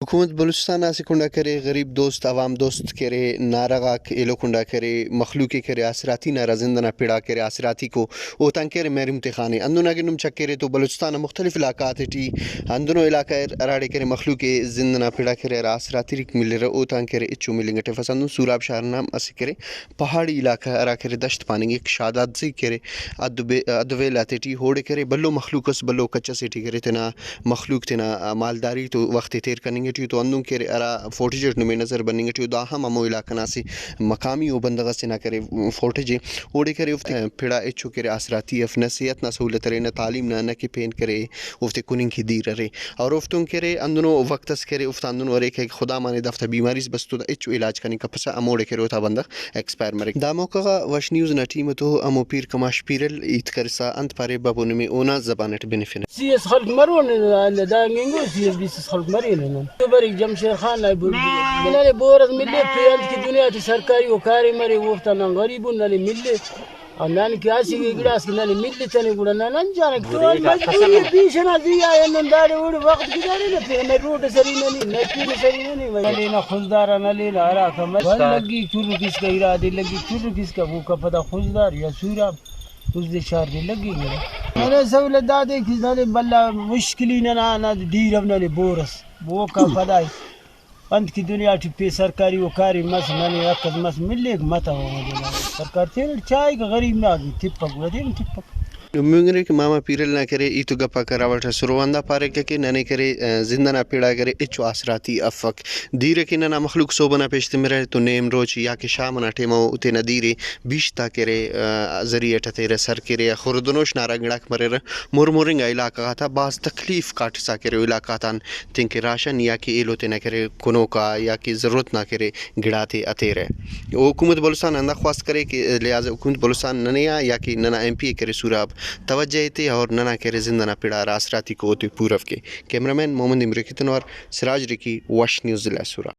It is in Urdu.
حکومت بلوچستان سے کنڈا کرے غریب دوست عوام دوست کرے نارغا ایلو کنڈا کرے مخلوقی کرے آسراتی نارا زندنا پیڑا کرے آسراتی کو اوتان کرے میرم تخانے اندونا گنم چکرے تو بلوچستان مختلف علاقات ٹی اندونو علاقہ اراڑے کرے مخلوق زندنا پیڑا کرے آسراتی رک مل رہا اوتان کرے اچو ملنگٹے فسندو سوراب شہر نام اسی کرے پہاڑی علاقہ ارا کرے دشت پانی ایک شادات سے کرے ادوے لاتے ٹی ہوڑے کرے بلو مخلوقس بلو کچا سے ٹی کرے تنا مخلوق تنا مالداری تو وقت تیر کرنی تو اندون کے ارا فوٹیج نمے نظر بنیں گے دا ہم امو علاقہ ناسی مقامی و بندغ سے نہ کرے فوٹیج اوڑے کرے افت پھڑا اچو کرے آسراتی اف نصیحت نہ سہولت رہے نہ تعلیم نہ کہ پین کرے افت کننگ کی دیر رہے اور افتوں کرے اندونو وقتس کرے افت اندون اور ایک خدا مانے دفتہ بیماری بس تو اچو علاج کرنے کا پسا اموڑے کرے ہوتا بندغ ایکسپائر مرے دا موقع وش نیوز نہ ٹیم تو امو پیر کماش پیرل ایت کرسا انت پارے بابون میں اونا زبانت بنفن سیس خلق مرون دا نگو سیس بیس خلق مرین بری جمشید خان نالی بورد ملے پیانت کی دنیا تی سرکاری و کاری مری وفتا نان غریبون نالی ملے اور نان کی آسی کی گڑاس کی نالی ملے تانی گوڑا نان جانے تو مجبوری پیشنا دیا انن داری اوڑی وقت کی داری نا پی میں روٹ سری نانی نیپین سری نانی نالی نا خوزدارا نالی نا عراقہ بل لگی چورو کس کا ارادی لگی چورو کس کا وہ کپتا خوزدار یا سوراب اس دے شہر دی لگی گیا میرے سہولت دادے کس نالی بلا مشکلی نا دیر اب نالی بورس وہ کا پدائی انت کی دنیا ٹی پی سرکاری و کاری مس نانی اکد مس ملے متا ہو سرکار تیر چائے کا غریب نہ آگی تپک گوڑا دیم تپک مونگرے کہ ماما پیرل نہ کرے ای تو گپا کراوٹا سرواندا پارے کہ ننے کرے زندہ نہ پیڑا کرے اچو آسراتی افق دیرے کہ ننا مخلوق صوبنا پیشتے میرے تو نیم روچ یا کہ شام نہ ٹیمو تے نہ دیرے بیشتا کرے ذریعہ تیرے سر کرے خردنوش نارا گڑاک مرے مرمورنگ علاقہ تھا بعض تکلیف کاٹ سا کرے علاقہ تان تن کے راشن یا کہ ایلو تے نہ کرے کنو کا یا کہ ضرورت نہ کرے گڑاتے اتیرے حکومت بلوچستان اندہ خواست کرے کہ لہذا حکومت بلوچستان ننیا یا کہ ننا ایم پی کرے سوراب توجہ تھے اور ننا کرے زندہ پیڑا آسراتی کو پورف کے کیمرہ مین محمد امرکی تنور سراج رکی وش نیوز ضلع سورا